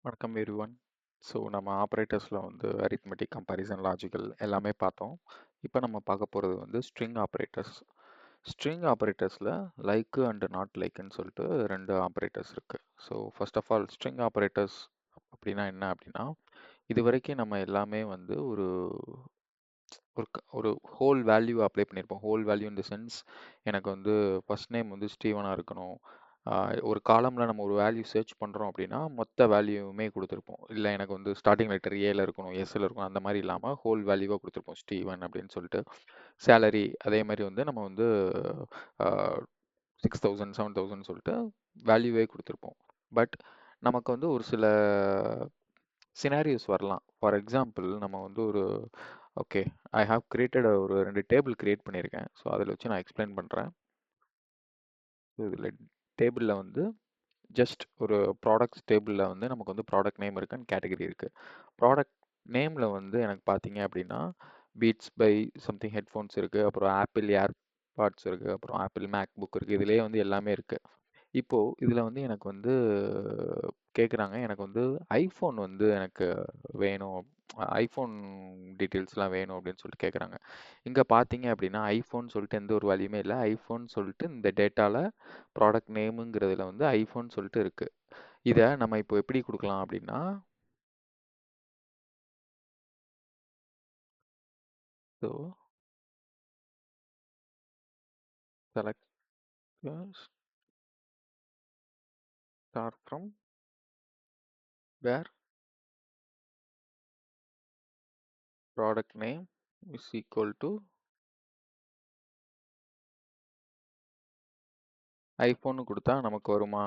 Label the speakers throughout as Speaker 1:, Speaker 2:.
Speaker 1: வணக்கம் everyone. So நம்ம ஆப்ரேட்டர்ஸில் வந்து அரித்மெட்டிக், கம்பேரிசன், லாஜிக்கல் எல்லாமே பார்த்தோம். இப்போ நம்ம பார்க்க போகிறது வந்து ஸ்ட்ரிங் ஆப்ரேட்டர்ஸ். ஸ்ட்ரிங் ஆப்ரேட்டர்ஸில் லைக்கு அண்ட் நாட் லைக்குன்னு சொல்லிட்டு ரெண்டு ஆப்ரேட்டர்ஸ் இருக்குது. So first of all string operators அப்படின்னா என்ன அப்படின்னா, இது வரைக்கும் நம்ம எல்லாமே வந்து ஒரு ஒரு ஒரு ஹோல் வேல்யூ அப்ளை பண்ணியிருப்போம். Whole value in the sense, எனக்கு வந்து ஃபர்ஸ்ட் நேம் வந்து ஸ்டீவனாக இருக்கணும். ஒரு காலமில் நம்ம ஒரு வேல்யூ சர்ச் பண்ணுறோம் அப்படின்னா மொத்த வேல்யூவுமே கொடுத்துருப்போம். இல்லை எனக்கு வந்து ஸ்டார்டிங் லெட்டர் ஏல இருக்கணும், எஸ்ல இருக்கணும், அந்த மாதிரி இல்லாமல் ஹோல் வேல்யூவாக கொடுத்துருப்போம் ஸ்டீவன் அப்படின்னு சொல்லிட்டு. சேலரி அதே மாதிரி வந்து நம்ம வந்து 6000 7000 சொல்லிட்டு வேல்யூவே கொடுத்துருப்போம். பட் நமக்கு வந்து ஒரு சில சினாரியோஸ் வரலாம். ஃபார் எக்ஸாம்பிள் நம்ம வந்து ஒரு ஓகே, ஐ ஹாவ் கிரியேட்டட் ஒரு ரெண்டு டேபிள் கிரியேட் பண்ணியிருக்கேன். ஸோ அதில் வச்சு நான் எக்ஸ்பிளைன் பண்ணுறேன். இதில் டேபிளில் வந்து ஜஸ்ட் ஒரு ப்ராடக்ட்ஸ் டேபிளில் வந்து நமக்கு வந்து ப்ராடக்ட் நேம் இருக்குன்னு கேட்டகரி இருக்குது. ப்ராடக்ட் நேமில் வந்து எனக்கு பார்த்தீங்க அப்படின்னா பீட்ஸ் பை சம்திங் ஹெட்ஃபோன்ஸ் இருக்குது, அப்புறம் ஆப்பிள் ஏர்பாட்ஸ் இருக்குது, அப்புறம் ஆப்பிள் மேக் புக் இருக்குது. இதுலேயே வந்து எல்லாமே இருக்குது. இப்போது இதில் வந்து எனக்கு வந்து கேட்குறாங்க, எனக்கு வந்து ஐஃபோன் வந்து எனக்கு வேணும், ஐஃபோன் டீட்டெயில்ஸ்லாம் வேணும் அப்படின்னு சொல்லிட்டு கேட்குறாங்க. இங்கே பார்த்தீங்க அப்படின்னா ஐஃபோன் சொல்லிட்டு எந்த ஒரு வேல்யூமே இல்லை. ஐஃபோன் சொல்லிட்டு இந்த டேட்டாவில் ப்ராடக்ட் நேமுங்கிறதுல வந்து ஐஃபோன் சொல்லிட்டு இருக்குது. இதை நம்ம இப்போ எப்படி கொடுக்கலாம் அப்படின்னா, so select star from where product name is equal to ஐஃபோன்னு கொடுத்தா நமக்கு வருமா?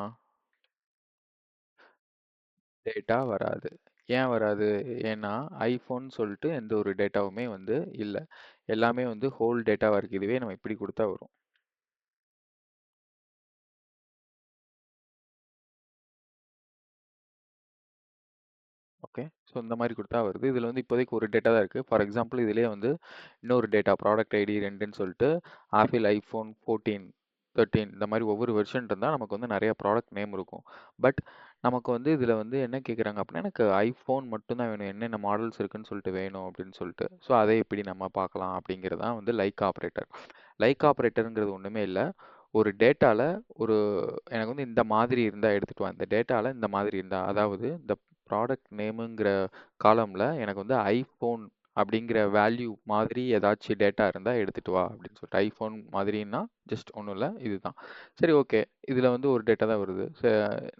Speaker 1: டேட்டா வராது. ஏன் வராது? ஏன்னா ஐஃபோன் சொல்லிட்டு எந்த ஒரு டேட்டாவுமே வந்து இல்லை. எல்லாமே வந்து ஹோல் டேட்டாவாக இருக்குது. இதுவே நம்ம இப்படி கொடுத்தா வரும். ஓகே, ஸோ இந்த மாதிரி கொடுத்தா வருது. இதில் வந்து இப்போதைக்கு ஒரு டேட்டா தான் இருக்குது. ஃபார் எக்ஸாம்பிள் இதிலே வந்து இன்னொரு டேட்டா ப்ராடக்ட் ஐடி 2ன்னு சொல்லிட்டு ஆப்பிள் ஐஃபோன் 14 13 இந்த மாதிரி ஒவ்வொரு வெர்ஷன் இருந்தால் நமக்கு வந்து நிறைய ப்ராடக்ட் நேம் இருக்கும். பட் நமக்கு வந்து இதில் வந்து என்ன கேட்குறாங்க அப்படின்னா, எனக்கு ஐஃபோன் மட்டும்தான் வேணும், என்னென்ன மாடல்ஸ் இருக்குன்னு சொல்லிட்டு வேணும் அப்படின்னு சொல்லிட்டு. ஸோ அதை எப்படி நம்ம பார்க்கலாம் அப்படிங்கிறது தான் வந்து லைக் ஆப்ரேட்டர். லைக் ஆப்ரேட்டருங்கிறது ஒன்றுமே இல்லை. ஒரு டேட்டாவில் ஒரு எனக்கு வந்து இந்த மாதிரி இருந்தால் எடுத்துகிட்டு வா, இந்த டேட்டாவில் இந்த மாதிரி இருந்தால், அதாவது இந்த ப்ராடக்ட் நேமுங்கிற காலமில் எனக்கு வந்து ஐஃபோன் அப்படிங்கிற வேல்யூ மாதிரி ஏதாச்சும் டேட்டா இருந்தால் எடுத்துகிட்டு வா அப்படின்னு சொல்லிட்டு. ஐஃபோன் மாதிரின்னா ஜஸ்ட் ஒன்றும் இல்லை, இதுதான். சரி, ஓகே, இதில் வந்து ஒரு டேட்டா தான் வருது.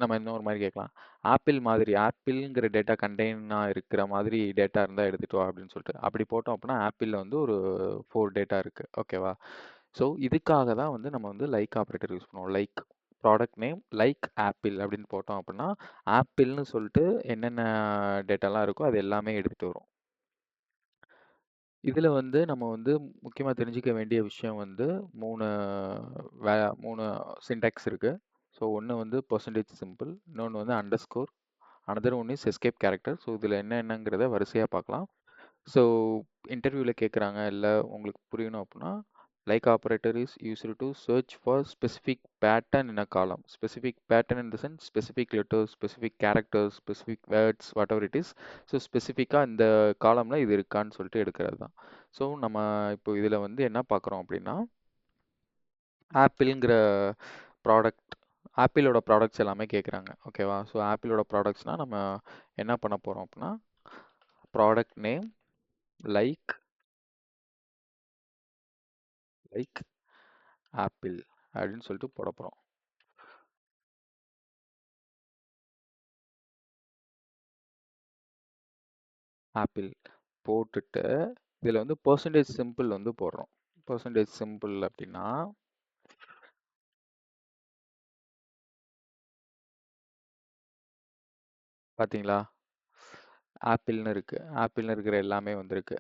Speaker 1: நம்ம இன்னொரு மாதிரி கேட்கலாம். ஆப்பிள் மாதிரி, ஆப்பிள்ங்கிற டேட்டா கண்டெய்னாக இருக்கிற மாதிரி டேட்டா இருந்தால் எடுத்துகிட்டு வா அப்படின்னு சொல்லிட்டு. அப்படி போட்டோம் அப்படின்னா ஆப்பிளில் வந்து ஒரு 4 டேட்டா இருக்குது. ஓகேவா? ஸோ இதுக்காக தான் வந்து நம்ம வந்து லைக் ஆப்ரேட்டர் யூஸ் பண்ணுவோம். Like product name like apple அப்படின்னு போட்டோம் அப்படின்னா ஆப்பிள்னு சொல்லிட்டு என்னென்ன டேட்டாலாம் இருக்கோ அது எல்லாமே எடுத்துகிட்டு வரும். இதில் வந்து நம்ம வந்து முக்கியமாக தெரிஞ்சுக்க வேண்டிய விஷயம் வந்து மூணு வே 3 சின்டாக்ஸ் இருக்குது. ஸோ ஒன்று வந்து பெர்சன்டேஜ் சிம்பிள், இன்னொன்று வந்து underscore, another one is escape character. So இதில் என்னென்னங்கிறத வரிசையாக பார்க்கலாம். ஸோ இன்டர்வியூவில் கேட்குறாங்க, இல்லை உங்களுக்கு புரியணும் அப்படின்னா, like operator is used to search for specific pattern in a column. Specific pattern in the sense specific letters, specific characters, specific words, whatever it is. So ஸ்பெசிஃபிக்காக இந்த காலமில் இது இருக்கான்னு சொல்லிட்டு எடுக்கிறது தான். ஸோ நம்ம இப்போ இதில் வந்து என்ன பார்க்குறோம் அப்படின்னா, ஆப்பிள்ங்கிற ப்ராடக்ட், ஆப்பிளோட ப்ராடக்ட்ஸ் எல்லாமே கேட்குறாங்க. ஓகேவா? ஸோ ஆப்பிளோட ப்ராடக்ட்ஸ்னால் நம்ம என்ன பண்ண போகிறோம் அப்படின்னா, product name like like apple அப்படின்னு சொல்லிட்டு போட போகிறோம். ஆப்பிள் போட்டுட்டு இதில் வந்து பர்சன்டேஜ் சிம்பிள் வந்து போடுறோம். பர்சன்டேஜ் சிம்பிள் அப்படின்னா பார்த்தீங்களா, ஆப்பிள்னு இருக்கு. ஆப்பிள்னு இருக்கிற எல்லாமே வந்திருக்கு.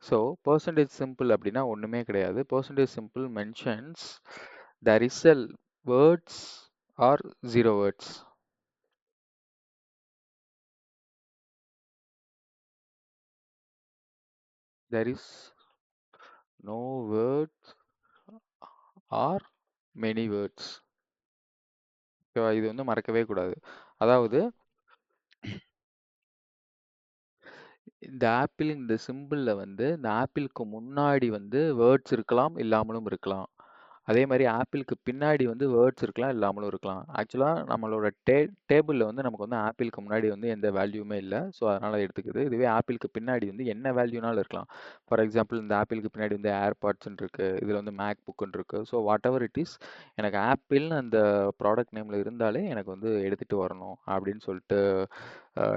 Speaker 1: ஸோ பர்சன்டேஜ் சிம்பிள் அப்படின்னா ஒன்றுமே கிடையாது. Percentage simple mentions there is a words or zero words. There is no words or many words. ஓகேவா? இது வந்து மறக்கவே கூடாது. அதாவது இந்த ஆப்பிள் இந்த சிம்பிள்ல வந்து இந்த ஆப்பிளுக்கு முன்னாடி வந்து வேர்ட்ஸ் இருக்கலாம், இல்லாமலும் இருக்கலாம். அதே மாரி ஆப்பிளுக்கு பின்னாடி வந்து வேர்ட்ஸ் இருக்கலாம், இல்லாமலும் இருக்கலாம். ஆக்சுவலா நம்மளோட டேபிள்ல வந்து நமக்கு வந்து ஆப்பிளுக்கு முன்னாடி வந்து எந்த வேல்யூமே இல்ல. ஸோ அதனால எடுத்துக்குது. இதுவே ஆப்பிளுக்கு பின்னாடி வந்து என்ன வேல்யூனாலும் இருக்கலாம். ஃபார் எக்ஸாம்பிள் இந்த ஆப்பிளுக்கு பின்னாடி வந்து ஏர்பாட்ஸ்ன்னு இருக்கு. இதுல வந்து மேக் புக்குன்னு இருக்கு. So what ever it is எனக்கு ஆப்பிள்னு அந்த ப்ராடக்ட் நேம்ல இருந்தாலே எனக்கு வந்து எடுத்துட்டு வரணும் அப்படின்னு சொல்லிட்டு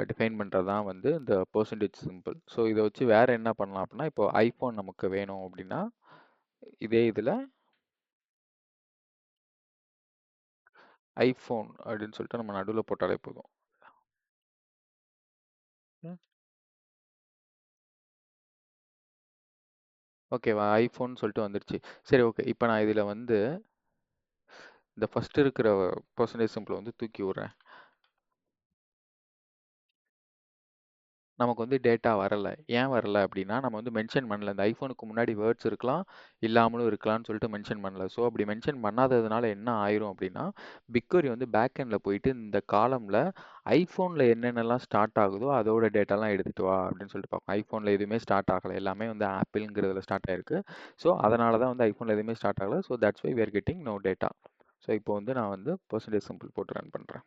Speaker 1: டிஃபைன் பண்றது தான் வந்து இந்த பெர்சன்டேஜ் சிம்பிள். ஸோ இதை வச்சு வேற என்ன பண்ணலாம் அப்படின்னா, இப்போ ஐஃபோன் நமக்கு வேணும் அப்படின்னா இதே இதுல ஐஃபோன் அப்படின்னு சொல்லிட்டு நம்ம நடுவுல போட்டாலே போதும். ஓகேவா? ஐஃபோன் சொல்லிட்டு வந்துருச்சு. சரி ஓகே. இப்போ நான் இதுல வந்து இந்த ஃபர்ஸ்ட் இருக்கிற பெர்சன்டேஜ் சிம்பிள் வந்து தூக்கி விடுறேன். நமக்கு வந்து டேட்டா வரல. ஏன் வரல அப்படின்னா, நம்ம வந்து மென்ஷன் பண்ணல. இந்த ஐஃபோனுக்கு முன்னாடி வேர்ட்ஸ் இருக்கலாம், இல்லாமலும் இருக்கலாம்னு சொல்லிட்டு மென்ஷன் பண்ணல. ஸோ அப்படி மென்ஷன் பண்ணாததுனால என்ன ஆயிரும் அப்படின்னா, பிக்வரி வந்து பேக் எண்ட்ல போயிட்டு இந்த காலம்ல ஐஃபோன்ல என்னென்னலாம் ஸ்டார்ட் ஆகுதோ அதோட டேட்டாலாம் எடுத்துட்டு வா அப்படின்னு சொல்லிட்டு பார்க்கும். ஐஃபோன்ல எதுவுமே ஸ்டார்ட் ஆகல. எல்லாமே வந்து ஆப்பிள்ங்கிறதுல ஸ்டார்ட் ஆயிருக்கு. ஸோ அதனால தான் வந்து ஐஃபோன்ல எதுவுமே ஸ்டார்ட் ஆகல. So that's why we are getting no data. So இப்போ வந்து நான் வந்து பெர்சன்டேஜ் சிம்பிள் போட்டு ரன் பண்றேன்.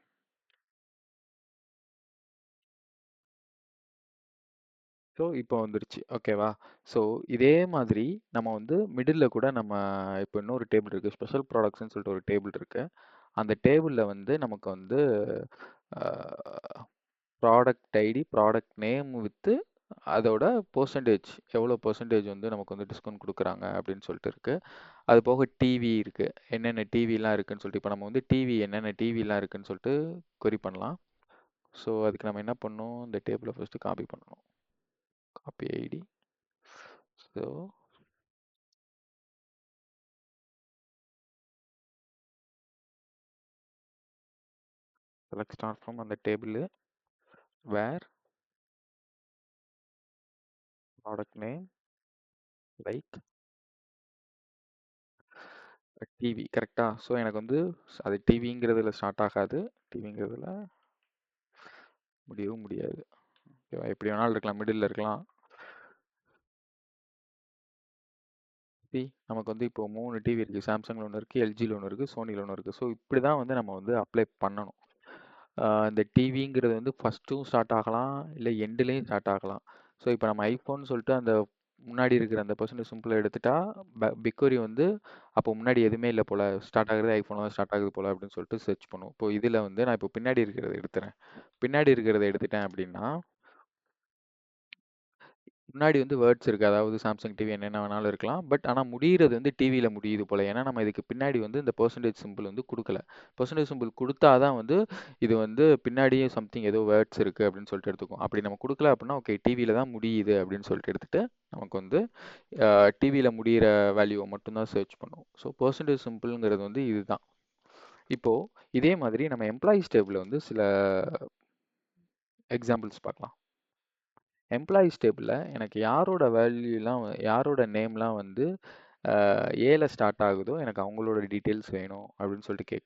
Speaker 1: ஸோ இப்போ வந்துருச்சு. ஓகேவா? ஸோ இதே மாதிரி நம்ம வந்து மிடில்ல கூட நம்ம இப்போ இன்னொரு டேபிள் இருக்கு. ஸ்பெஷல் ப்ராடக்ட்ஸ்ன்னு சொல்லிட்டு ஒரு டேபிள் இருக்கு. அந்த டேபிள்ல வந்து நமக்கு வந்து product ID, product name with அதோட பெர்சன்டேஜ் எவ்வளோ பெர்சன்டேஜ் வந்து நமக்கு வந்து டிஸ்கவுண்ட் குடுக்குறாங்க அப்படின்னு சொல்லிட்டு இருக்கு. அது போக டிவி இருக்கு. என்னென்ன டிவிலாம் இருக்குன்னு சொல்லிட்டு இப்போ நம்ம வந்து டிவி என்னென்ன டிவிலாம் இருக்குன்னு சொல்லிட்டு கொரி பண்ணலாம். ஸோ அதுக்கு நம்ம என்ன பண்ணணும்? இந்த டேபிள ஃபர்ஸ்ட் காப்பி பண்ணணும். Copy ID. So select star from அந்த table where product name like TV கரெக்டா? ஸோ எனக்கு வந்து அது டிவிங்கிறதுல ஸ்டார்ட் ஆகாது. டிவிங்கிறதுல முடியவும் முடியாது. ஓகேவா? எப்படி வேணாலும் இருக்கலாம். மிடில் இருக்கலாம். சி நமக்கு வந்து இப்போ 3 டிவி இருக்கு. சாம்சங்ல ஒன்று இருக்கு, எல்ஜில ஒன்று இருக்கு, சோனில ஒன்று இருக்கு. ஸோ இப்படி தான் வந்து நம்ம வந்து அப்ளை பண்ணணும். இந்த டிவிங்கிறது வந்து ஃபர்ஸ்ட்டும் ஸ்டார்ட் ஆகலாம், இல்லை எண்டுலேயும் ஸ்டார்ட் ஆகலாம். ஸோ இப்போ நம்ம ஐஃபோன் சொல்லிட்டு அந்த முன்னாடி இருக்கிற அந்த பெர்சன்டேஜ் சிம்பிளை எடுத்துட்டா பிக்வரி வந்து அப்போ முன்னாடி எதுவுமே இல்லை போல, ஸ்டார்ட் ஆகுறது ஐஃபோனில் தான் ஸ்டார்ட் ஆகுது போல அப்படின்னு சொல்லிட்டு சர்ச் பண்ணுவோம். இப்போ இதில் வந்து நான் இப்போ பின்னாடி இருக்கிறத எடுத்துறேன். பின்னாடி இருக்கிறத எடுத்துட்டேன் அப்படின்னா முன்னாடி வந்து வேர்ட்ஸ் இருக்கு. அதாவது சாம்சங் டிவி என்னென்ன வேணாலும் இருக்கலாம். பட் ஆனா முடியிறது வந்து டிவில முடியுது போல. ஏன்னா நம்ம இதுக்கு பின்னாடி வந்து இந்த பெர்சன்டேஜ் சிம்பிள் வந்து குடுக்கல. பெர்சன்டேஜ் சிம்பிள் குடுத்தா தான் வந்து இது வந்து பின்னாடியே சம்திங் ஏதோ வேர்ட்ஸ் இருக்கு அப்படின்னு சொல்லிட்டு எடுத்துக்கும். அப்படி நம்ம குடுக்கல அப்படின்னா ஓகே டிவில தான் முடியுது அப்படின்னு சொல்லிட்டு எடுத்துட்டு நமக்கு வந்து டிவில முடியிற வேல்யூவை மட்டும் தான் சர்ச் பண்ணுவோம். ஸோ பெர்சன்டேஜ் சிம்பிள்ங்கிறது வந்து இதுதான். இப்போ இதே மாதிரி நம்ம எம்ப்ளாயீஸ் டேபிள்ல வந்து சில எக்ஸாம்பிள்ஸ் பார்க்கலாம். எம்ப்ளாயீஸ் டேபிள்ல எனக்கு யாரோட வேல்யூலாம் யாரோட நேம்லாம் வந்து ஏல ஸ்டார்ட் ஆகுதோ எனக்கு அவங்களோட டீட்டெயில்ஸ் வேணும் அப்படின்னு சொல்லிட்டு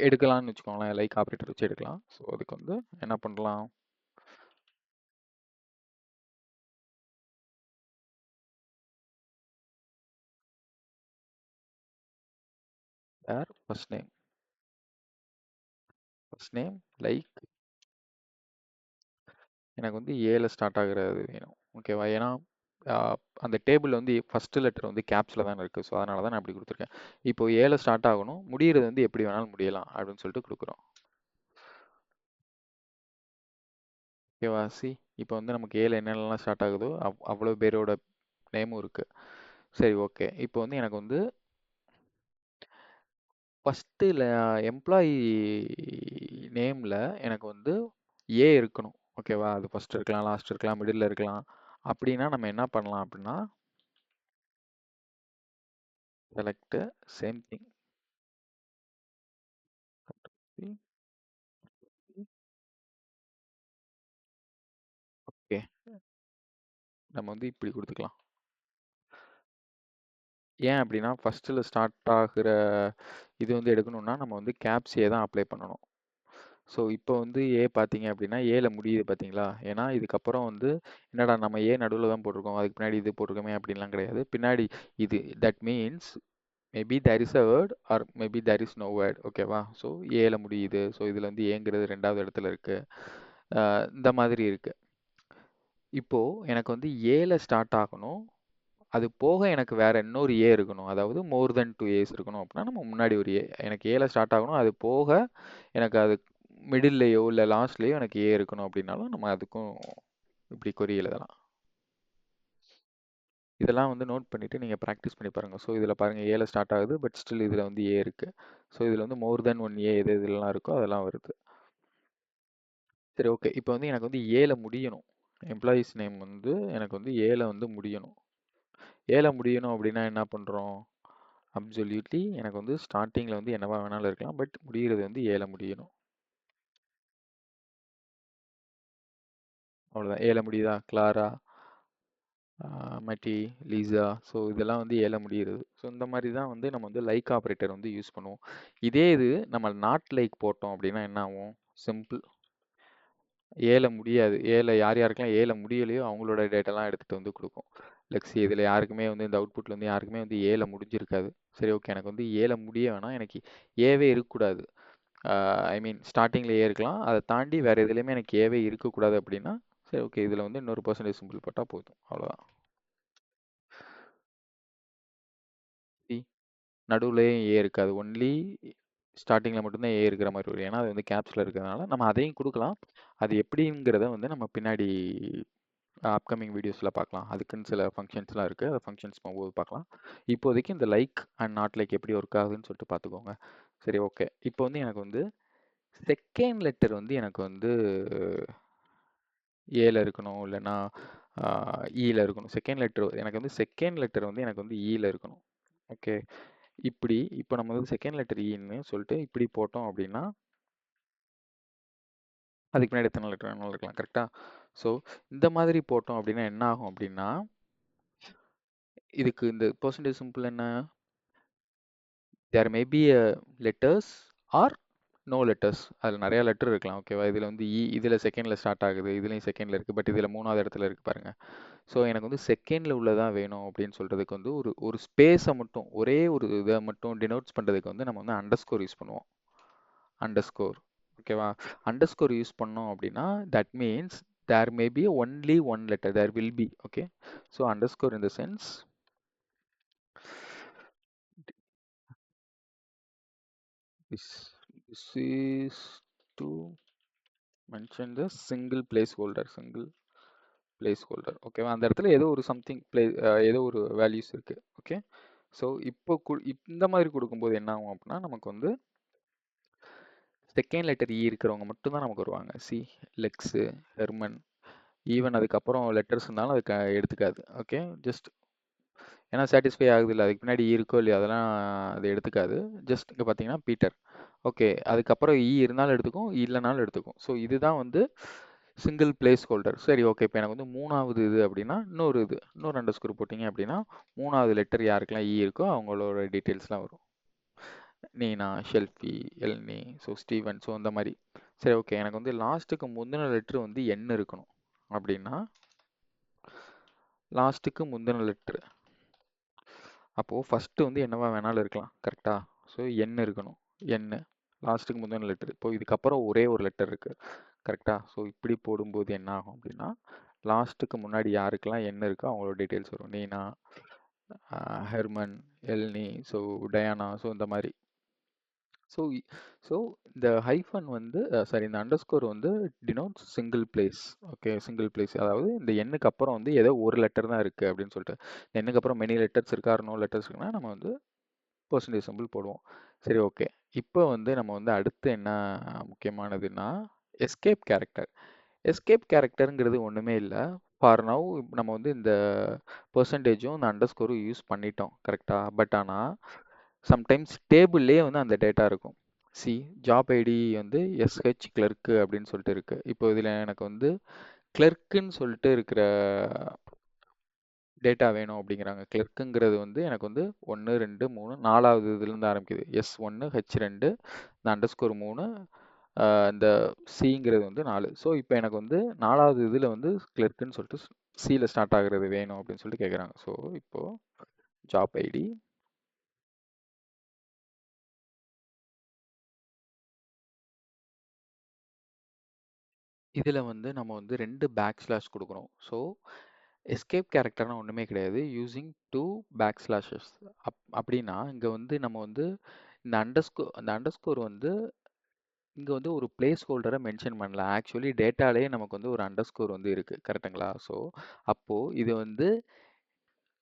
Speaker 1: எடுக்கலாம்னு வச்சுக்கோங்களேன். லைக் ஆப்ரேட்டர் வச்சு எடுக்கலாம். ஸோ அதுக்கு வந்து என்ன பண்ணலாம்? வேர் ஃபர்ஸ்ட் நேம் லைக் எனக்கு வந்து ஏல ஸ்டார்ட் ஆகுறது வேணும். ஓகேவா? ஏன்னா அந்த டேபிள் வந்து ஃபர்ஸ்ட் லெட்டர் வந்து கேப்ஸ்ல தானே இருக்கு. ஸோ அதனால தான் நான் அப்படி கொடுத்துருக்கேன். இப்போ ஏல ஸ்டார்ட் ஆகணும். முடியிறது வந்து எப்படி வேணாலும் முடியலாம் அப்படின்னு சொல்லிட்டு கொடுக்குறோம். ஓகேவா? சி இப்போ வந்து நமக்கு ஏல என்னென்னலாம் ஸ்டார்ட் ஆகுதோ அவ்வளோ பேரோட நேமும் இருக்கு. சரி ஓகே. இப்போ வந்து எனக்கு வந்து ஃபர்ஸ்ட் எம்ப்ளாயி நேம்ல எனக்கு வந்து ஏ இருக்கணும். ஓகேவா? அது ஃபர்ஸ்ட் இருக்கலாம், லாஸ்ட் இருக்கலாம், மிடில்ல இருக்கலாம். அப்படின்னா நம்ம என்ன பண்ணலாம் அப்படின்னா செலக்ட் சேம் திங். ஓகே நம்ம வந்து இப்படி கொடுத்துக்கலாம். ஏன் அப்படின்னா ஃபர்ஸ்ட்ல ஸ்டார்ட் ஆகுற இது வந்து எடுக்கணும்னா நம்ம வந்து கேப்ஸ் ஏ தான் அப்ளை பண்ணணும். ஸோ இப்போ வந்து ஏ பார்த்தீங்க அப்படின்னா ஏல முடியுது பார்த்தீங்களா? ஏன்னா இதுக்கப்புறம் வந்து என்னடா நம்ம ஏ நடுவுல தான் போட்டிருக்கோம். அதுக்கு பின்னாடி இது போட்டிருக்கோமே அப்படின்லாம் கிடையாது. பின்னாடி இது that means maybe there is a word or maybe there is no word. ஓகேவா? ஸோ ஏல முடியுது. ஸோ இதுல வந்து ஏங்கிறது 2வது இடத்துல இருக்கு. இந்த மாதிரி இருக்கு. இப்போ எனக்கு வந்து ஏல ஸ்டார்ட் ஆகணும். அது போக எனக்கு வேற இன்னொரு ஏ இருக்கணும். அதாவது மோர் தென் 2 ஏஸ் இருக்கணும் அப்படின்னா நம்ம முன்னாடி ஒரு ஏ. எனக்கு ஏல ஸ்டார்ட் ஆகணும். அது போக எனக்கு அது மிடில்லையோ இல்லை லாஸ்ட்லேயோ எனக்கு ஏ இருக்கணும் அப்படின்னாலும் நம்ம அதுக்கும் இப்படி கொரி எழுதலாம். இதெல்லாம் வந்து நோட் பண்ணிட்டு நீங்க ப்ராக்டிஸ் பண்ணி பாருங்க. ஸோ இதில் பாருங்க ஏல ஸ்டார்ட் ஆகுது, பட் ஸ்டில் இதில் வந்து ஏ இருக்கு. ஸோ இதில் வந்து மோர் தென் ஒன் ஏ எது இதெல்லாம் இருக்கோ அதெல்லாம் வருது. சரி, ஓகே. இப்போ வந்து எனக்கு வந்து ஏல முடியணும். எம்ப்ளாயீஸ் நேம் வந்து எனக்கு வந்து ஏல வந்து முடியணும். ஏல முடியணும் அப்படின்னா என்ன பண்றோம்? அப்சொல்யூட்லி எனக்கு வந்து ஸ்டார்டிங்ல வந்து என்னவா வேணாலும் இருக்கலாம், பட் முடிகிறது வந்து ஏல முடியணும். அவ்வளோதான். ஏல முடியுதா? கிளாரா, மட்டி, லீசா, ஸோ இதெல்லாம் வந்து ஏல முடிகிறது. ஸோ இந்த மாதிரி தான் வந்து நம்ம வந்து லைக் ஆப்ரேட்டர் வந்து யூஸ் பண்ணுவோம். இதே இது நம்ம நாட் லைக் போட்டோம் அப்படின்னா என்ன ஆகும்? சிம்பிள். ஏல முடியாது. ஏல யார் யாருக்கெல்லாம் ஏல முடியலையோ அவங்களோட டேட்டாலாம் எடுத்துகிட்டு வந்து கொடுக்கும். லெக்ஸி இதில் யாருக்குமே வந்து இந்த அவுட்புட்டில் வந்து யாருக்குமே வந்து ஏல முடிஞ்சிருக்காது. சரி, ஓகே. எனக்கு வந்து ஏல முடிய வேணாம். எனக்கு ஏவே இருக்கக்கூடாது. ஐ மீன் ஸ்டார்டிங்கில் ஏ இருக்கலாம். அதை தாண்டி வேறு எதுலேயுமே எனக்கு ஏவே இருக்கக்கூடாது அப்படின்னா சரி, ஓகே. இதில் வந்து இன்னொரு பர்சன்டேஜ் சிம்பிள் போட்டால் போதும். அவ்வளோதான். நடுவுலயும் ஏ இருக்காது. ஒன்லி ஸ்டார்ட்டிங்ல மட்டும் தான் ஏ இருக்கிற மாதிரி வரும். ஏன்னா அது வந்து கேப்ஸ்ல இருக்கிறதுனால நம்ம அதையும் கொடுக்கலாம். அது எப்படிங்கிறத வந்து நம்ம பின்னாடி அப்கமிங் வீடியோஸ்ல பார்க்கலாம். அதுக்குன்னு சில ஃபங்க்ஷன்ஸ்லாம் இருக்கு. அந்த ஃபங்க்ஷன்ஸ் போகும்போது பார்க்கலாம். இப்போதைக்கு இந்த லைக் அண்ட் நாட் லைக் எப்படி ஒர்க் ஆகுதுன்னு சொல்லிட்டு பார்த்துக்கோங்க. சரி, ஓகே. இப்போ வந்து எனக்கு வந்து செகண்ட் லெட்டர் வந்து எனக்கு வந்து ஏல இருக்கணும், இல்லைன்னா ஈல இருக்கணும். செகண்ட் லெட்டர் எனக்கு வந்து செகண்ட் லெட்டர் வந்து எனக்கு வந்து ஈல இருக்கணும். ஓகே. இப்படி இப்போ நம்ம வந்து செகண்ட் லெட்டர் ஈன்னு சொல்லிட்டு இப்படி போட்டோம் அப்படின்னா அதுக்கு முன்னாடி எத்தனை லெட்டர் வேணாலும் இருக்கலாம். கரெக்டா? ஸோ இந்த மாதிரி போட்டோம் அப்படின்னா என்ன ஆகும் அப்படின்னா இதுக்கு இந்த பெர்சன்டேஜ் சிம்பிள் என்ன? There may be letters or no letters. அதில் நிறைய லெட்டர் இருக்கலாம். ஓகேவா? இதில் வந்து இதில் செகண்டில் ஸ்டார்ட் ஆகுது, இதுலேயும் செகண்டில் இருக்குது, பட் இதில் 3வது இடத்துல இருக்குது பாருங்க. ஸோ எனக்கு வந்து செகண்டில் உள்ளதான் வேணும் அப்படின்னு சொல்கிறதுக்கு வந்து ஒரு ஒரு ஸ்பேஸை மட்டும் ஒரே ஒரு இதை மட்டும் டினோட்ஸ் பண்ணுறதுக்கு வந்து நம்ம வந்து அண்டர்ஸ்கோர் யூஸ் பண்ணுவோம். அண்டர்ஸ்கோர். ஓகேவா? அண்டர்ஸ்கோர் யூஸ் பண்ணோம் அப்படின்னா that means there may be only one letter there will be. Okay. So underscore in the sense this is to mention the single placeholder. Single placeholder. ஓகேவா? அந்த இடத்துல ஏதோ ஒரு something ஏதோ ஒரு வேல்யூஸ் இருக்கு. ஓகே. ஸோ இப்போ இந்த மாதிரி கொடுக்கும்போது என்ன ஆகும் அப்படின்னா நமக்கு வந்து செகண்ட் லெட்டர் இ இருக்கிறவங்க மட்டும் தான் நமக்கு வருவாங்க. சி, லெக்ஸு, ஹெர்மன், ஈவன் அதுக்கப்புறம் லெட்டர்ஸ் இருந்தாலும் அதுக்கு எடுத்துக்காது. ஓகே. ஜஸ்ட் ஏன்னா சாட்டிஸ்ஃபை ஆகுது இல்லை, அதுக்கு பின்னாடி இருக்கோ இல்லையோ அதெல்லாம் அது எடுத்துக்காது. ஜஸ்ட் இங்கே பார்த்தீங்கன்னா பீட்டர். ஓகே. அதுக்கப்புறம் இ இருந்தாலும் எடுத்துக்கும், இல்லைனாலும் எடுத்துக்கும். ஸோ இதுதான் வந்து சிங்கிள் பிளேஸ் ஹோல்டர். சரி, ஓகே. இப்போ எனக்கு வந்து 3வது இது அப்படின்னா இன்னொரு அண்டர்ஸ்கோர் போட்டிங்க அப்படின்னா 3வது லெட்டர் யாருக்கெல்லாம் இ இருக்கோ அவங்களோட டீட்டெயில்ஸ்லாம் வரும். Nina, Shelfy, Elni, so Steven, so அந்த மாதிரி. சரி, ஓகே. எனக்கு வந்து லாஸ்ட்டுக்கு முந்தின லெட்ரு வந்து என் இருக்கணும் அப்படின்னா லாஸ்ட்டுக்கு முந்தின லெட்ரு அப்போது ஃபஸ்ட்டு வந்து என்னவா வேணாலும் இருக்கலாம். கரெக்டா? ஸோ என் இருக்கணும். என் லாஸ்ட்டுக்கு முந்தின லெட்டர். இப்போ இதுக்கப்புறம் ஒரே ஒரு லெட்டர் இருக்குது. கரெக்டா? ஸோ இப்படி போடும்போது என்ன ஆகும் அப்படின்னா லாஸ்ட்டுக்கு முன்னாடி யாருக்கெல்லாம் என்ன இருக்கோ அவங்களோட டீட்டெயில்ஸ் வரும். Nina, Herman, Elni, so Diana, so இந்த மாதிரி. ஸோ ஸோ இந்த ஹைஃபன் வந்து சாரி இந்த அண்டர்ஸ்கோர் வந்து denotes single place. Okay. Single place அதாவது இந்த எண்ணுக்கு அப்புறம் வந்து ஏதோ ஒரு லெட்டர் தான் இருக்குது அப்படின்னு சொல்லிட்டு. இந்த எண்ணுக்கு அப்புறம் மெனி லெட்டர்ஸ் இருக்கா, நோ லெட்டர்ஸ் இருக்குன்னா நம்ம வந்து பெர்சன்டேஜ் சிம்பிள் போடுவோம். சரி, ஓகே. இப்போ வந்து நம்ம வந்து அடுத்து என்ன முக்கியமானதுன்னா எஸ்கேப் கேரக்டர். எஸ்கேப் கேரக்டருங்கிறது ஒன்றுமே இல்லை. ஃபார் நவ் நம்ம வந்து இந்த பெர்சன்டேஜும் இந்த அண்டர்ஸ்கோரும் யூஸ் பண்ணிட்டோம். கரெக்டா? பட் ஆனால் சம்டைம்ஸ் டேபிள்லேயே வந்து அந்த டேட்டா இருக்கும். சி, ஜாப் ஐடி வந்து எஸ்ஹெச் கிளர்க்கு அப்படின்னு சொல்லிட்டு இருக்கு. இப்போ இதில் எனக்கு வந்து கிளர்க்குன்னு சொல்லிட்டு இருக்கிற டேட்டா வேணும் அப்படிங்கிறாங்க. கிளர்க்குங்கிறது வந்து எனக்கு வந்து 1 2 3 4வது இதுலேருந்து ஆரம்பிக்குது. S1 H2 இந்த அண்டர்ஸ்கோர் 3 இந்த சிங்கிறது வந்து 4. ஸோ இப்போ எனக்கு வந்து 4வது இதில் வந்து கிளர்க்குன்னு சொல்லிட்டு சியில் ஸ்டார்ட் ஆகுறது வேணும் அப்படின்னு சொல்லிட்டு கேட்குறாங்க. ஸோ இப்போ ஜாப் ஐடி இதில் வந்து நம்ம வந்து 2 பேக் ஸ்லாஷ் கொடுக்குறோம். ஸோ எஸ்கேப் கேரக்டர்னா ஒன்றுமே கிடையாது. யூசிங் 2 பேக் ஸ்லாஷஸ் அப்படின்னா இங்கே வந்து நம்ம வந்து அந்த அண்டர்ஸ்கோர் வந்து இங்கே வந்து ஒரு பிளேஸ் ஹோல்டரை மென்ஷன் பண்ணல. ஆக்சுவலி டேட்டாலே நமக்கு வந்து ஒரு அண்டர்ஸ்கோர் வந்து இருக்குது, கரெக்டுங்களா? ஸோ அப்போது இது வந்து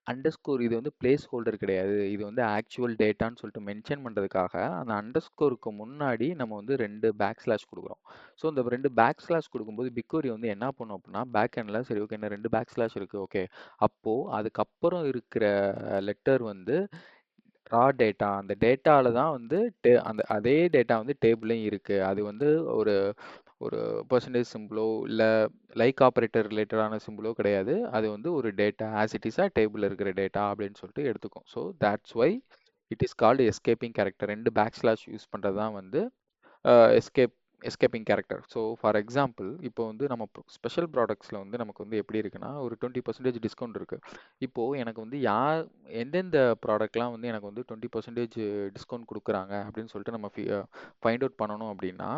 Speaker 1: அண்டர்ஸ்கோர் இது வந்து பிளேஸ் ஹோல்டர் கிடையாது. இது வந்து ஆக்சுவல் டேட்டான்னு சொல்லிட்டு மென்ஷன் பண்ணுறதுக்காக அந்த அண்டர்ஸ்கோருக்கு முன்னாடி நம்ம வந்து 2 பேக் ஸ்லாஷ் கொடுக்குறோம். ஸோ இந்த 2 பேக் ஸ்லாஷ் கொடுக்கும்போது பிக்வரி வந்து என்ன பண்ணும் அப்படின்னா பேக் எண்டில் சரி ஓகே என்ன 2 பேக் ஸ்லாஷ் இருக்குது ஓகே, அப்போது அதுக்கப்புறம் இருக்கிற லெட்டர் வந்து ரா டேட்டா. அந்த டேட்டாவில் தான் வந்து அந்த அதே டேட்டா வந்து டேபிளையும் இருக்குது. அது வந்து ஒரு ஒரு பெர்சன்டேஜ் சிம்பிளோ இல்லை லைக் ஆப்ரேட்டர் ரிலேட்டடான சிம்பிளோ கிடையாது. அது வந்து ஒரு data as it is table இருக்கிற டேட்டா அப்படின்னு சொல்லிட்டு எடுத்துக்கும். So that's why it is called escaping character. 2 backslash use பண்ணுறது தான் வந்து escaping character. So for example இப்போ வந்து நம்ம ஸ்பெஷல் ப்ராடக்ட்ஸில் வந்து நமக்கு வந்து எப்படி இருக்குன்னா ஒரு 20% டிஸ்கவுண்ட் இருக்குது. இப்போது எனக்கு வந்து எந்தெந்த ப்ராடக்ட்லாம் வந்து எனக்கு வந்து 20% டிஸ்கவுண்ட் கொடுக்குறாங்க அப்படின்னு சொல்லிட்டு நம்ம ஃபைண்ட் அவுட் பண்ணணும் அப்படின்னா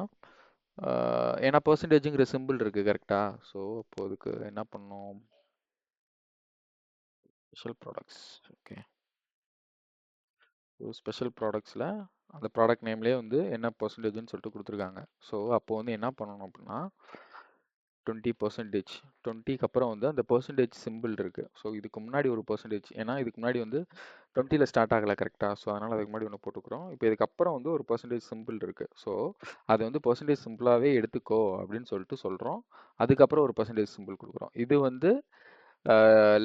Speaker 1: ஏன்னா பர்சன்டேஜுங்கிற சிம்பிள் இருக்குது கரெக்டாக. ஸோ அப்போ அதுக்கு என்ன பண்ணணும், special products. Okay, so special ப்ராடக்ட்ஸில் அந்த ப்ராடக்ட் நேம்லேயே வந்து என்ன பர்சன்டேஜ்னு சொல்லிட்டு கொடுத்துருக்காங்க. ஸோ அப்போ வந்து என்ன பண்ணணும் அப்படின்னா 20%, 20க்கு அப்புறம் வந்து அந்த பர்சன்டேஜ் சிம்பிள் இருக்குது. ஸோ இதுக்கு முன்னாடி ஒரு பர்சன்டேஜ், ஏன்னா இதுக்கு முன்னாடி வந்து 20ல் ஸ்டார்ட் ஆகலை கரெக்டாக. ஸோ அதனால் அதுக்கு முன்னாடி ஒன்று போட்டுக்கிறோம். இப்போ இதுக்கப்புறம் வந்து ஒரு பர்சன்டேஜ் சிம்பிள் இருக்குது. ஸோ அது வந்து பர்சன்டேஜ் சிம்பிளாகவே எடுத்துக்கோ அப்படின்னு சொல்லிட்டு சொல்கிறோம். அதுக்கப்புறம் ஒரு பர்சன்டேஜ் சிம்பிள் கொடுக்குறோம். இது வந்து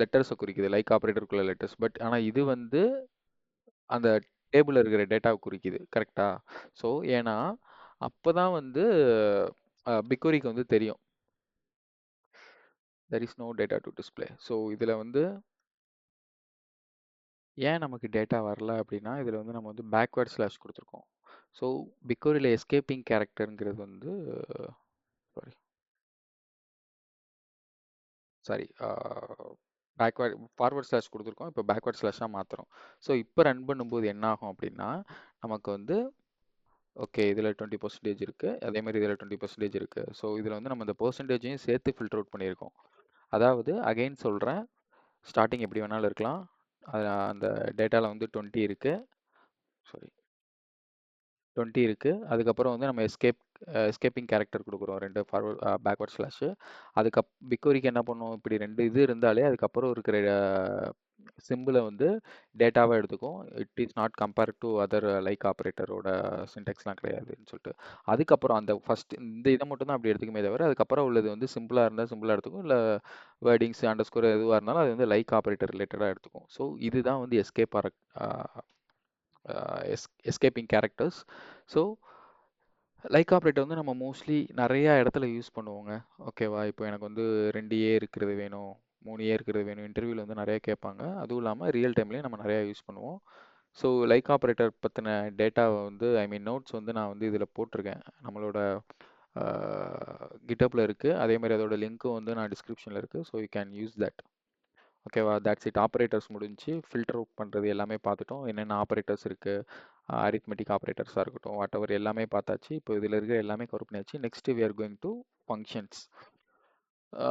Speaker 1: லெட்டர்ஸை குறிக்குது, லைக் ஆப்ரேட்டருக்குள்ள லெட்டர்ஸ். பட் ஆனால் இது வந்து அந்த டேபிளில் இருக்கிற டேட்டாவை குறிக்குது கரெக்டா. ஸோ ஏன்னா அப்போ தான் வந்து பிக்வரிக்கு வந்து தெரியும் there is no data to display. So இதில் வந்து ஏன் நமக்கு டேட்டா வரல அப்படின்னா இதில் வந்து நம்ம வந்து பேக்வேர்ட் ஸ்லாஷ் கொடுத்துருக்கோம். ஸோ பிக்வரியில் எஸ்கேப்பிங் கேரக்டருங்கிறது வந்து சாரி சாரி ஃபார்வர்ட் ஸ்லாஷ் கொடுத்துருக்கோம். இப்போ பேக்வேர்ட் ஸ்லாஷாக மாற்றுறோம். ஸோ இப்போ ரன் பண்ணும்போது என்ன ஆகும் அப்படின்னா நமக்கு வந்து ஓகே இதில் 20% இருக்குது, அதே மாதிரி இதில் 20% இருக்குது. ஸோ இதில் வந்து நம்ம இந்த பர்சன்டேஜையும் சேர்த்து ஃபில்டர் அவுட் பண்ணியிருக்கோம். அதாவது அகைன் சொல்கிறேன், ஸ்டார்டிங் எப்படி வேணாலும் இருக்கலாம். அந்த டேட்டாவில் வந்து 20 இருக்குது, சாரி 20 இருக்குது. அதுக்கப்புறம் வந்து நம்ம எஸ்கேப்பிங் கேரக்டர் கொடுக்குறோம் 2 ஃபார்வர்ட் பேக்வர்ட் ஸ்லாஷு. பிக்வரிக்கு என்ன பண்ணும், இப்படி 2 இது இருந்தாலே அதுக்கப்புறம் இருக்கிற சிம்பிளை வந்து டேட்டாவாக எடுத்துக்கும். It is not compare to other like ஆப்ரேட்டரோட சின்டெக்ஸ்லாம் கிடையாதுன்னு சொல்லிட்டு. அதுக்கப்புறம் அந்த ஃபர்ஸ்ட் இந்த இதை மட்டும் தான் அப்படி எடுத்துக்குமே தவிர அதுக்கப்புறம் உள்ளது வந்து சிம்பிளாக இருந்தால் சிம்பிளாக எடுத்துக்கும், இல்லை வேர்டிங்ஸ் அண்டர்ஸ்கோர் எதுவாக இருந்தாலும் அது வந்து லைக் ஆப்ரேட்டர் ரிலேட்டடாக எடுத்துக்கும். ஸோ இதுதான் வந்து escaping characters. So like operator வந்து நம்ம மோஸ்ட்லி நிறையா இடத்துல யூஸ் பண்ணுவோங்க. ஓகேவா, இப்போ எனக்கு வந்து 2A இருக்கிறது வேணும், 3A இருக்கிறது வேணும், இன்டர்வியூவில் வந்து நிறைய கேட்பாங்க. அதுவும் இல்லாமல் ரியல் டைம்லேயும் நம்ம நிறையா யூஸ் பண்ணுவோம். ஸோ லைக் ஆப்ரேட்டர் பற்றின டேட்டாவை வந்து ஐ மீன் நோட்ஸ் வந்து நான் வந்து இதில் போட்டிருக்கேன். நம்மளோட கிட்டப்பில் இருக்குது. அதே மாதிரி அதோட லிங்க்கும் வந்து நான் டிஸ்கிரிப்ஷனில் இருக்குது. So you can use that. ஓகேவா, தட்ஸ் இட். ஆப்ரேட்டர்ஸ் முடிஞ்சு ஃபில்டர் அவுட் பண்ணுறது எல்லாமே பார்த்துட்டோம். என்னென்ன ஆப்ரேட்டர்ஸ் இருக்குது, அரித்மெட்டிக் ஆப்ரேட்டர்ஸாக இருக்கட்டும், வாட் எவர் எல்லாமே பார்த்தாச்சு. இப்போ இதில் இருக்கிற எல்லாமே கவர் பண்ணியாச்சு. Next we are going to functions.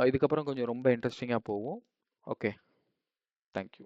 Speaker 1: இதுக்கப்புறம் கொஞ்சம் ரொம்ப இன்ட்ரெஸ்டிங்காக போகும். Okay, thank you.